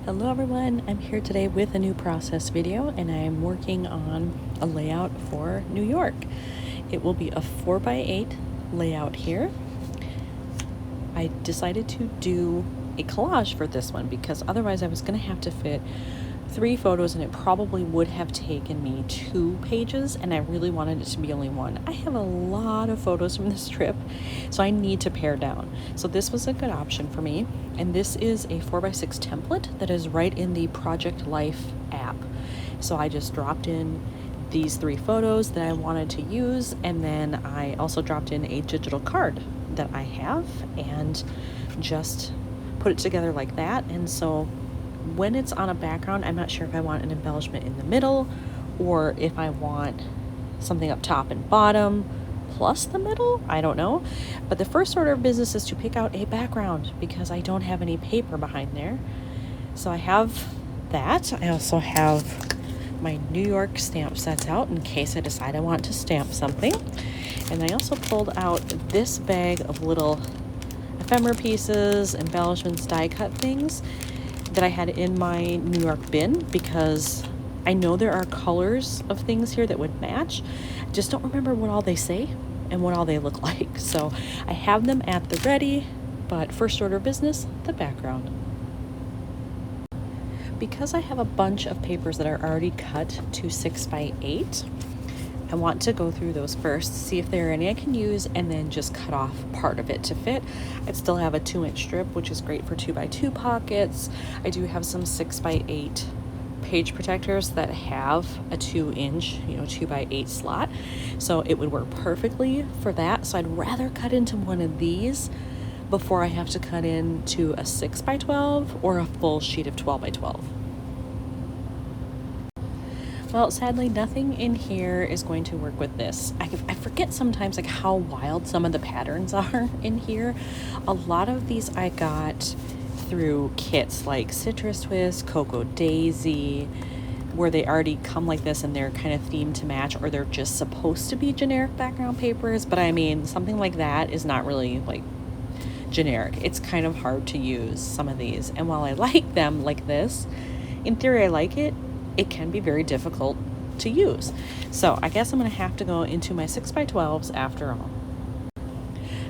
Hello everyone, I'm here today with a new process video and I'm working on a layout for New York. It will be a 4x8 layout here. I decided to do a collage for this one because otherwise I was going to have to fit 3 photos and it probably would have taken me 2 pages, and I really wanted it to be only one. I have a lot of photos from this trip, so I need to pare down. So this was a good option for me, and this is a 4x6 template that is right in the Project Life app. So I just dropped in these 3 photos that I wanted to use, and then I also dropped in a digital card that I have and just put it together like that. And so when it's on a background, I'm not sure if I want an embellishment in the middle or if I want something up top and bottom plus the middle. I don't know. But the first order of business is to pick out a background because I don't have any paper behind there. So I have that. I also have my New York stamp sets out in case I decide I want to stamp something. And I also pulled out this bag of little ephemera pieces, embellishments, die cut things that I had in my New York bin because I know there are colors of things here that would match. I just don't remember what all they say and what all they look like. So I have them at the ready, but first order of business, the background. Because I have a bunch of papers that are already cut to 6x8, I want to go through those first, see if there are any I can use, and then just cut off part of it to fit. I still have a 2-inch strip, which is great for 2x2 pockets. I do have some 6x8 page protectors that have a 2-inch, 2x8 slot. So it would work perfectly for that. So I'd rather cut into one of these before I have to cut into a 6x12 or a full sheet of 12x12. Well, sadly, nothing in here is going to work with this. I forget sometimes like how wild some of the patterns are in here. A lot of these I got through kits like Citrus Twist, Cocoa Daisy, where they already come like this and they're kind of themed to match, or they're just supposed to be generic background papers. But I mean, something like that is not really like generic. It's kind of hard to use some of these. And while I like them like this, in theory I like it, it can be very difficult to use. So I guess I'm going to have to go into my 6x12s after all.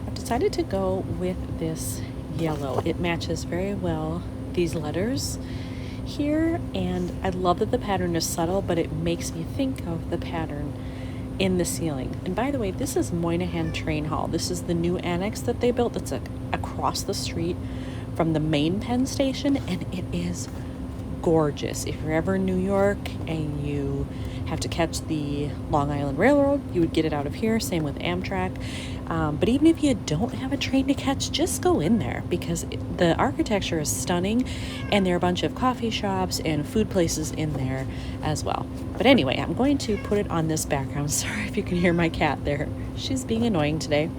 I've decided to go with this yellow. It matches very well these letters here, and I love that the pattern is subtle, but it makes me think of the pattern in the ceiling. And by the way, this is Moynihan Train Hall. This is the new annex that they built that's across the street from the main Penn station, and it is gorgeous. If you're ever in New York and you have to catch the Long Island Railroad, you would get it out of here. Same with Amtrak. But even if you don't have a train to catch, just go in there because the architecture is stunning, and there are a bunch of coffee shops and food places in there as well. But anyway, I'm going to put it on this background. Sorry if you can hear my cat there. She's being annoying today.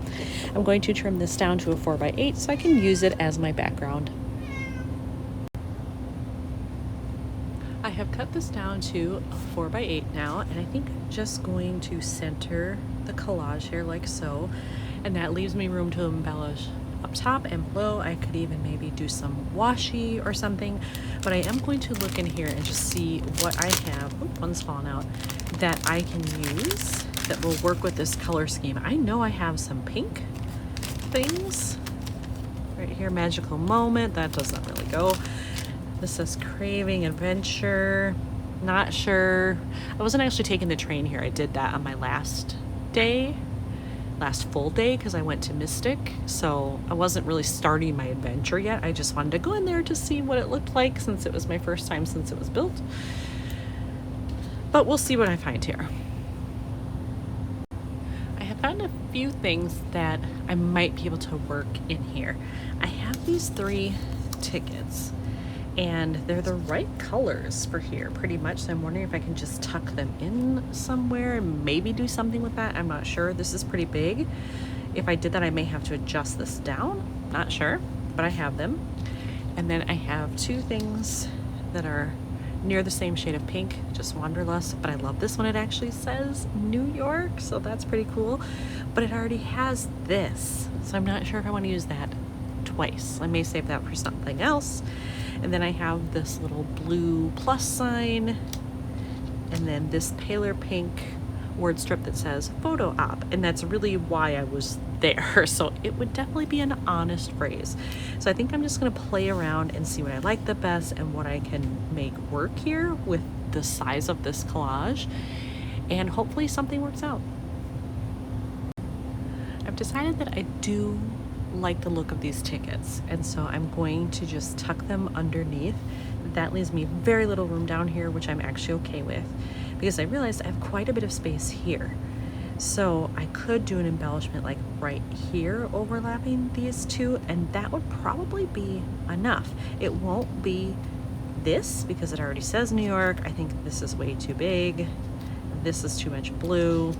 I'm going to trim this down to a 4x8 so I can use it as my background. I have cut this down to a 4x8 now, and I think I'm just going to center the collage here like so, and that leaves me room to embellish up top and below. I could even maybe do some washi or something, but I am going to look in here and just see what I have. Oop, one's fallen out, that I can use that will work with this color scheme. I know I have some pink things right here. Magical Moment, that doesn't really go. This says Craving Adventure. Not sure. I wasn't actually taking the train here. I did that on my last full day, because I went to Mystic. So I wasn't really starting my adventure yet. I just wanted to go in there to see what it looked like since it was my first time since it was built. But we'll see what I find here. I have found a few things that I might be able to work in here. I have these 3 tickets, and they're the right colors for here pretty much, so I'm wondering if I can just tuck them in somewhere and maybe do something with that. I'm not sure. This is pretty big. If I did that, I may have to adjust this down. Not sure, but I have them. And then I have 2 things that are near the same shade of pink, just Wanderlust, but I love this one. It actually says New York, so that's pretty cool, but it already has this, so I'm not sure if I want to use that twice. I may save that for something else. And then I have this little blue plus sign, and then this paler pink word strip that says photo op, and that's really why I was there. So it would definitely be an honest phrase. So I think I'm just gonna play around and see what I like the best and what I can make work here with the size of this collage, and hopefully something works out. I've decided that I do like the look of these tickets, and so I'm going to just tuck them underneath. That leaves me very little room down here, which I'm actually okay with, because I realized I have quite a bit of space here. So I could do an embellishment like right here overlapping these two, and that would probably be enough. It won't be this because it already says New York. I think this is way too big. This is too much blue.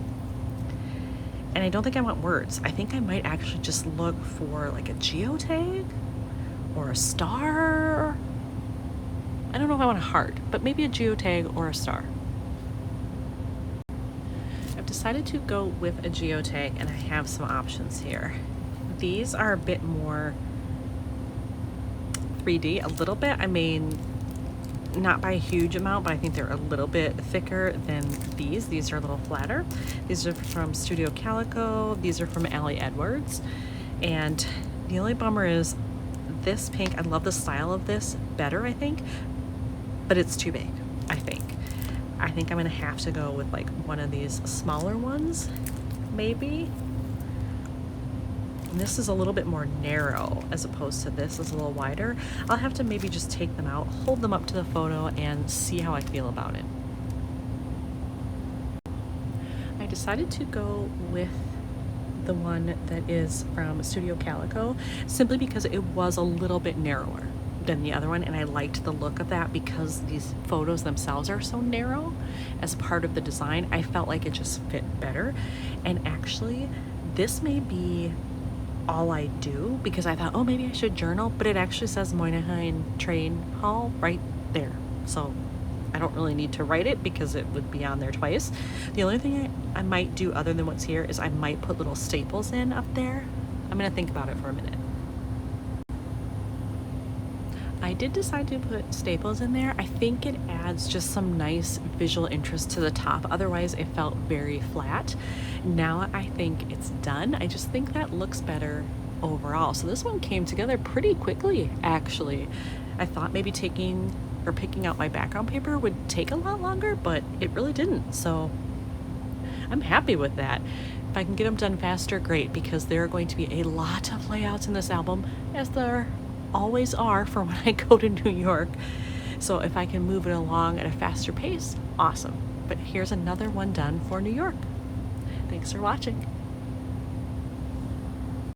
And I don't think I want words. I think I might actually just look for like a geotag or a star. I don't know if I want a heart, but maybe a geotag or a star. I've decided to go with a geotag, and I have some options here. These are a bit more 3D, a little bit. I mean, not by a huge amount, but I think they're a little bit thicker than these. These are a little flatter. These are from Studio Calico. These are from Allie Edwards. And the only bummer is this pink, I love the style of this better, I think, but it's too big, I think. I think I'm gonna have to go with like one of these smaller ones, maybe. And this is a little bit more narrow as opposed to this is a little wider. I'll have to maybe just take them out, hold them up to the photo, and see how I feel about it. I decided to go with the one that is from Studio Calico simply because it was a little bit narrower than the other one, and I liked the look of that because these photos themselves are so narrow. As part of the design, I felt like it just fit better. And actually, this may be all I do, because I thought, oh, maybe I should journal, but it actually says Moynihan Train Hall right there. So I don't really need to write it because it would be on there twice. The only thing I might do other than what's here is I might put little staples in up there. I'm gonna think about it for a minute. I did decide to put staples in there. I think it adds just some nice visual interest to the top. Otherwise, it felt very flat. Now I think it's done. I just think that looks better overall. So this one came together pretty quickly, actually. I thought maybe taking or picking out my background paper would take a lot longer, but it really didn't. So I'm happy with that. If I can get them done faster, great, because there are going to be a lot of layouts in this album, as there always are for when I go to New York. So if I can move it along at a faster pace, awesome. But here's another one done for New York. Thanks for watching.